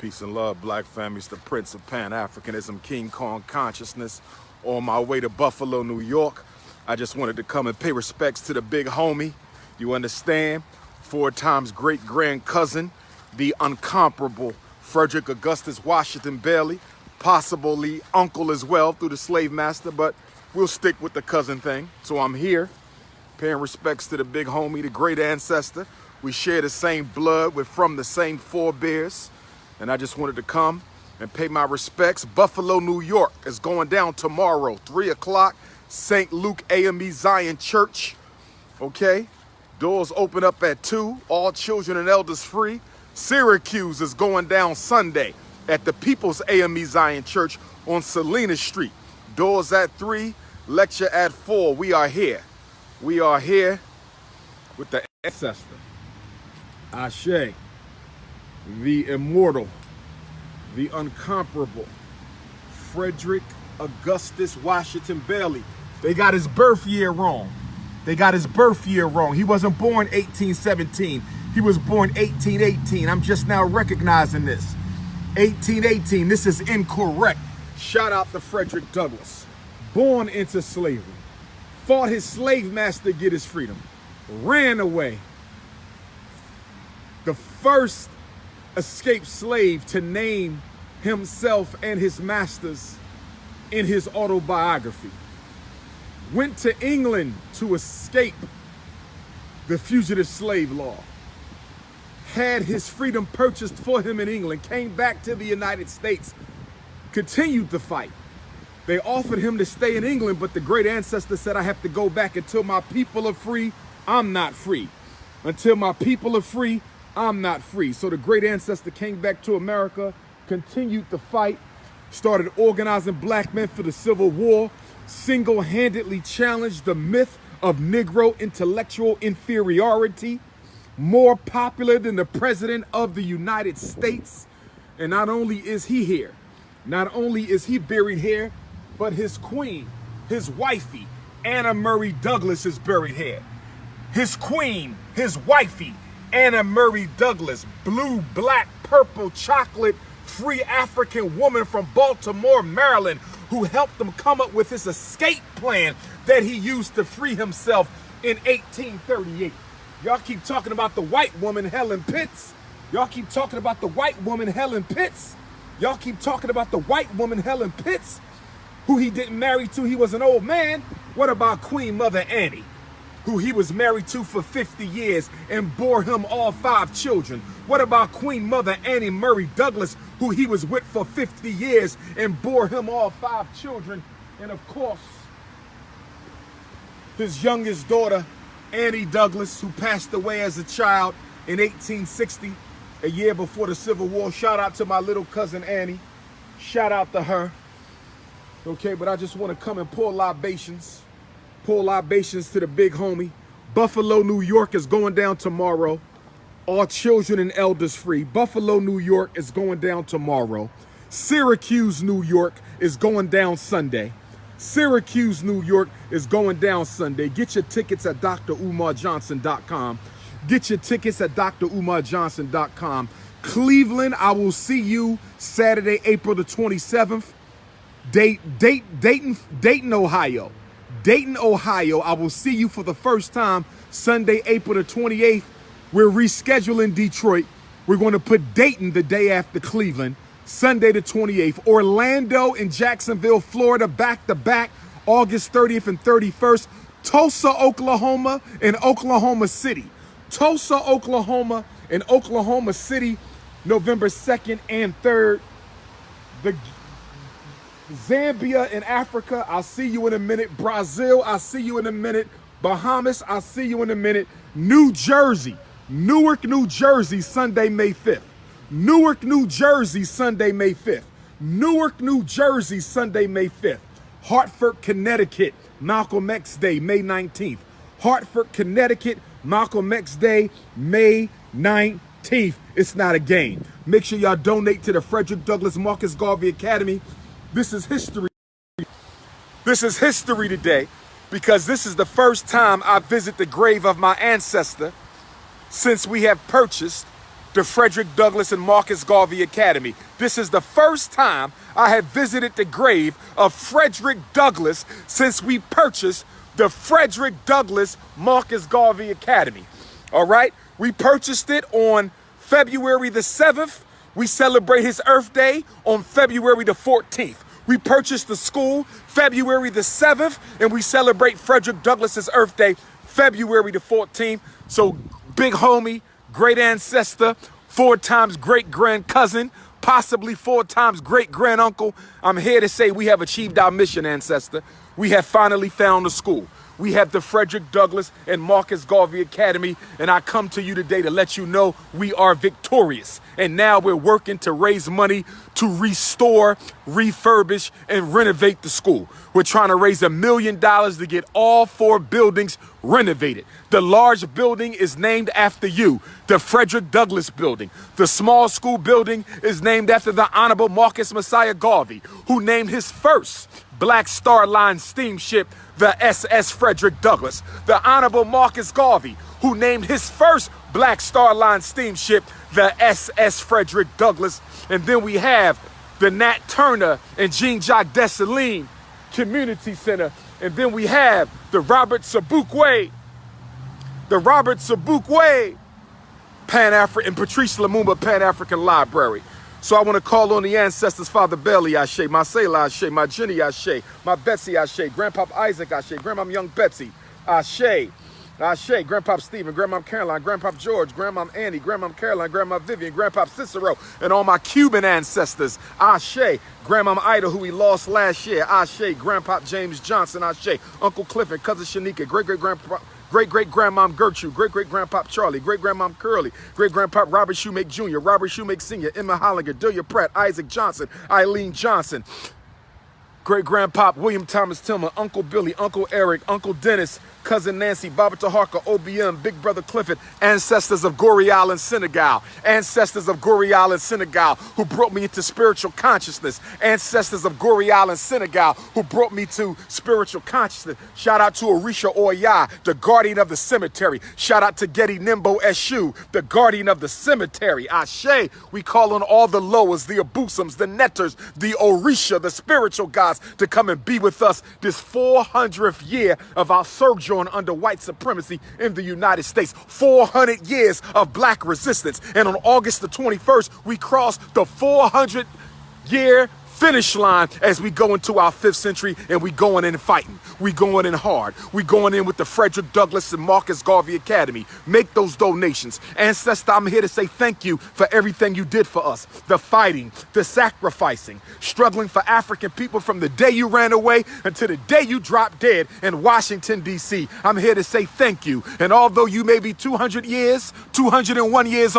Peace and love, black families, the Prince of Pan-Africanism, King Kong consciousness. On my way to Buffalo, New York, I just wanted to come and pay respects to the big homie. You understand? 4 times great-grand cousin, the incomparable Frederick Augustus Washington Bailey, possibly uncle as well through the slave master, but we'll stick with the cousin thing. So I'm here paying respects to the big homie, the great ancestor. We share the same blood, we're from the same forebears, and I just wanted to come and pay my respects. Buffalo, New York is going down tomorrow, 3 o'clock, St. Luke AME Zion Church, okay? Doors open up at 2, all children and elders free. Syracuse is going down Sunday at the People's AME Zion Church on Salina Street. Doors at 3, lecture at 4. We are here. We are here with the ancestor, Ashe, the immortal, the incomparable Frederick Augustus Washington Bailey. They got his birth year wrong. They got his birth year wrong. He wasn't born 1817. He was born 1818. I'm just now recognizing this. 1818, this is incorrect. Shout out to Frederick Douglass. Born into slavery. Fought his slave master to get his freedom. Ran away. The first escaped slave to name himself and his masters in his autobiography. Went to England to escape the fugitive slave law. Had his freedom purchased for him in England, came back to the United States, continued the fight. They offered him to stay in England, but the great ancestor said, I have to go back. Until my people are free, I'm not free. Until my people are free, I'm not free. So the great ancestor came back to America, continued the fight, started organizing black men for the Civil War, single-handedly challenged the myth of Negro intellectual inferiority, more popular than the President of the United States. And not only is he here, not only is he buried here, but his queen, his wifey, Anna Murray Douglas is buried here. His queen, his wifey, Anna Murray Douglas, blue, black, purple, chocolate, free African woman from Baltimore, Maryland, who helped him come up with this escape plan that he used to free himself in 1838. Y'all keep talking about the white woman, Helen Pitts. Y'all keep talking about the white woman, Helen Pitts. Y'all keep talking about the white woman, Helen Pitts, who he didn't marry to. He was an old man. What about Queen Mother Annie, who he was married to for 50 years and bore him all 5 children? What about Queen Mother Annie Murray Douglas, who he was with for 50 years and bore him all 5 children? And of course, his youngest daughter, Annie Douglas, who passed away as a child in 1860, a year before the Civil War. Shout out to my little cousin Annie. Shout out to her. Okay, but I just want to come and pour libations. Pour libations to the big homie. Buffalo, New York is going down tomorrow. All children and elders free. Buffalo, New York is going down tomorrow. Syracuse, New York is going down Sunday. Syracuse, New York is going down Sunday. Get your tickets at drumarjohnson.com. Get your tickets at drumarjohnson.com. Cleveland, I will see you Saturday, April the 27th. Dayton, Ohio. Dayton, Ohio, I will see you for the first time Sunday, April the 28th. We're rescheduling Detroit. We're going to put Dayton the day after Cleveland, Sunday the 28th. Orlando and Jacksonville, Florida, back-to-back, August 30th and 31st. Tulsa, Oklahoma, and Oklahoma City. Tulsa, Oklahoma, and Oklahoma City, November 2nd and 3rd. The Zambia in Africa, I'll see you in a minute. Brazil, I'll see you in a minute. Bahamas, I'll see you in a minute. New Jersey, Newark, New Jersey, Sunday, May 5th. Newark, New Jersey, Sunday, May 5th. Newark, New Jersey, Sunday, May 5th. Hartford, Connecticut, Malcolm X Day, May 19th. Hartford, Connecticut, Malcolm X Day, May 19th. It's not a game. Make sure y'all donate to the Frederick Douglass Marcus Garvey Academy. This is history. This is history today, because this is the first time I visit the grave of my ancestor since we have purchased the Frederick Douglass and Marcus Garvey Academy. This is the first time I have visited the grave of Frederick Douglass since we purchased the Frederick Douglass Marcus Garvey Academy. All right, we purchased it on February the 7th. We celebrate his Earth Day on February the 14th. We purchased the school February the 7th, and we celebrate Frederick Douglass's Earth Day February the 14th. So big homie, great ancestor, 4 times great grand cousin, possibly 4 times great grand uncle. I'm here to say we have achieved our mission, ancestor. We have finally found the school. We have the Frederick Douglass and Marcus Garvey Academy, and I come to you today to let you know we are victorious. And now we're working to raise money to restore, refurbish, and renovate the school. We're trying to raise $1 million to get all 4 buildings renovated. The large building is named after you, the Frederick Douglass building. The small school building is named after the Honorable Marcus Messiah Garvey, who named his first Black Star Line steamship the SS Frederick Douglass. The Honorable Marcus Garvey, who named his first Black Star Line steamship the SS Frederick Douglass. And then we have the Nat Turner and Jean-Jacques Dessalines Community Center. And then we have the Robert Sobukwe Pan-African, Patrice Lumumba Pan-African Library. So I want to call on the ancestors, Father Bailey Ashe, my Selah Ashe, my Jenny Ashe, my Betsy Ashe, Grandpop Isaac Ashe, Grandmom Young Betsy Ashe, Grandpop Stephen, Grandmom Caroline, Grandpop George, Grandmom Annie, Grandmom Caroline, Grandma Vivian, Grandpop Cicero, and all my Cuban ancestors, Ashe, Grandmom Ida, who we lost last year, Ashe, Grandpop James Johnson, Ashe, Uncle Clifford, Cousin Shanika, Great-great-grandmom Gertrude, great-great-grandpop Charlie, great-grandmom Curly, great-grandpop Robert Shoemake Jr., Robert Shoemake Sr., Emma Hollinger, Delia Pratt, Isaac Johnson, Eileen Johnson, great-grandpop William Thomas Tillman, Uncle Billy, Uncle Eric, Uncle Dennis, Cousin Nancy, Baba Taharka, OBM, Big Brother Clifford, ancestors of Goree Island, Senegal, ancestors of Goree Island, Senegal, who brought me into spiritual consciousness, ancestors of Goree Island, Senegal, who brought me to spiritual consciousness. Shout out to Orisha Oya, the guardian of the cemetery. Shout out to Getty Nimbo Eshu, the guardian of the cemetery. Ashe, we call on all the Loas, the Abusums, the Netters, the Orisha, the spiritual gods, to come and be with us this 400th year of our sojourn under white supremacy in the United States. 400 years of black resistance. And on August the 21st, we crossed the 400-year finish line as we go into our 5th century, and we going in fighting. We going in hard. We going in with the Frederick Douglass and Marcus Garvey Academy. Make those donations. Ancestor, I'm here to say thank you for everything you did for us. The fighting, the sacrificing, struggling for African people from the day you ran away until the day you dropped dead in Washington, D.C. I'm here to say thank you. And although you may be 201 years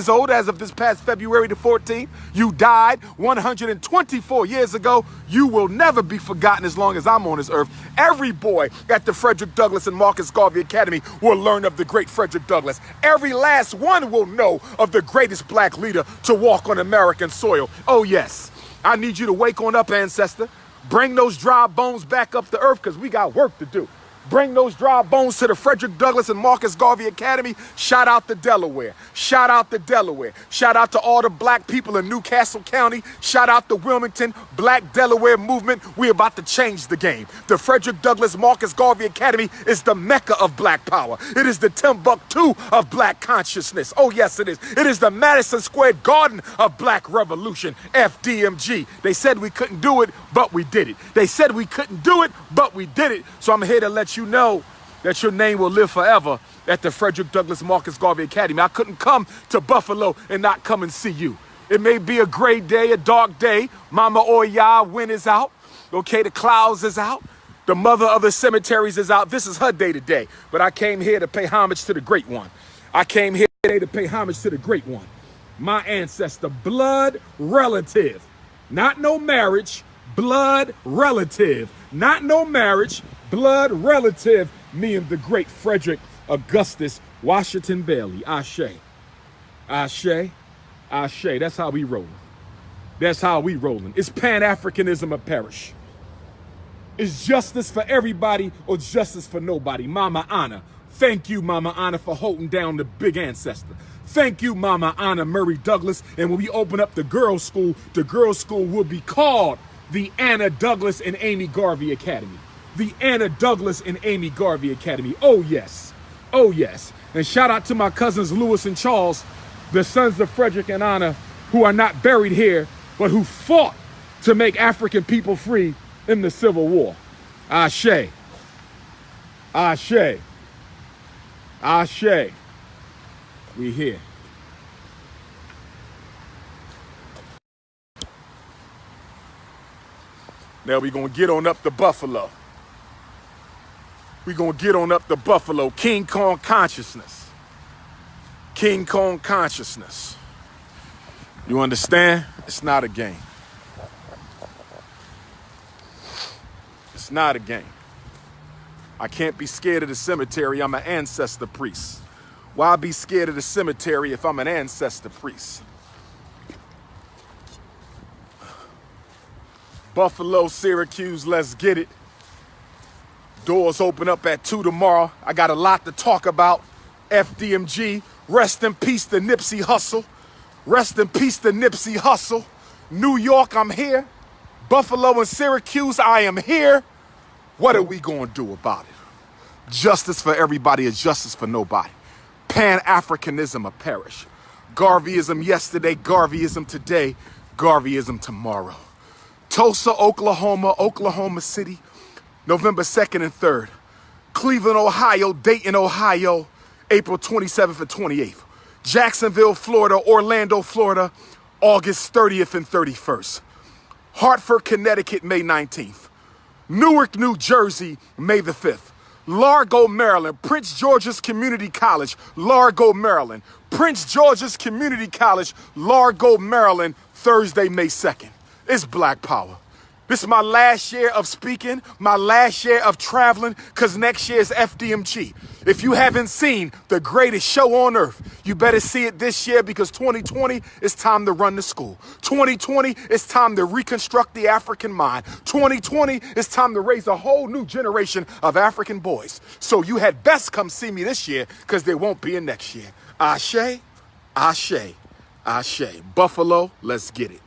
old as of this past February the 14th, you died 124 years ago. You will never be forgotten as long as I'm on this earth. Every boy at the Frederick Douglass and Marcus Garvey Academy will learn of the great Frederick Douglass. Every last one will know of the greatest black leader to walk on American soil. Oh yes, I need you to wake on up, ancestor. Bring those dry bones back up to earth, because we got work to do. Bring those dry bones to the Frederick Douglass and Marcus Garvey Academy. Shout out to Delaware. Shout out to Delaware. Shout out to all the black people in Newcastle County. Shout out to Wilmington, Black Delaware movement. We're about to change the game. The Frederick Douglass Marcus Garvey Academy is the mecca of black power. It is the Timbuktu of black consciousness. Oh yes, it is. It is the Madison Square Garden of black revolution. FDMG. They said we couldn't do it, but we did it. They said we couldn't do it, but we did it. So I'm here to let you know that your name will live forever at the Frederick Douglass Marcus Garvey Academy. I couldn't come to Buffalo and not come and see you. It may be a gray day, a dark day. Mama Oya, wind is out. Okay, the clouds is out. The mother of the cemeteries is out. This is her day today. But I came here to pay homage to the great one. I came here today to pay homage to the great one. My ancestor, blood relative. Not no marriage, blood relative. Not no marriage, blood relative, me and the great Frederick Augustus Washington Bailey. Ashe. Ashe. Ashe. That's how we rolling. That's how we rolling. It's Pan-Africanism or perish. It's justice for everybody or justice for nobody. Mama Anna. Thank you, Mama Anna, for holding down the big ancestor. Thank you, Mama Anna Murray Douglas. And when we open up the girls' school will be called the Anna Douglas and Amy Garvey Academy. The Anna Douglas and Amy Garvey Academy. Oh, yes. Oh, yes. And shout out to my cousins Lewis and Charles, the sons of Frederick and Anna, who are not buried here, but who fought to make African people free in the Civil War. Ashe. Ashe. Ashe. We here. Now we gonna get on up the Buffalo. We gonna get on up the Buffalo. King Kong consciousness. King Kong consciousness. You understand? It's not a game. It's not a game. I can't be scared of the cemetery. I'm an ancestor priest. Why be scared of the cemetery if I'm an ancestor priest? Buffalo, Syracuse, let's get it. Doors open up at 2 tomorrow. I got a lot to talk about. FDMG, rest in peace to Nipsey Hussle. Rest in peace to Nipsey Hussle. New York, I'm here. Buffalo and Syracuse, I am here. What are we going to do about it? Justice for everybody or justice for nobody. Pan-Africanism or perish. Garveyism yesterday, Garveyism today, Garveyism tomorrow. Tulsa, Oklahoma, Oklahoma City, November 2nd and 3rd. Cleveland, Ohio, Dayton, Ohio, April 27th and 28th. Jacksonville, Florida, Orlando, Florida, August 30th and 31st. Hartford, Connecticut, May 19th. Newark, New Jersey, May the 5th. Largo, Maryland, Prince George's Community College, Largo, Maryland. Prince George's Community College, Largo, Maryland, Thursday, May 2nd. It's Black Power. This is my last year of speaking, my last year of traveling, because next year is FDMG. If you haven't seen the greatest show on earth, you better see it this year because 2020, it's time to run the school. 2020, it's time to reconstruct the African mind. 2020, it's time to raise a whole new generation of African boys. So you had best come see me this year because there won't be a next year. Ashe, Ashe, Ashe. Buffalo, let's get it.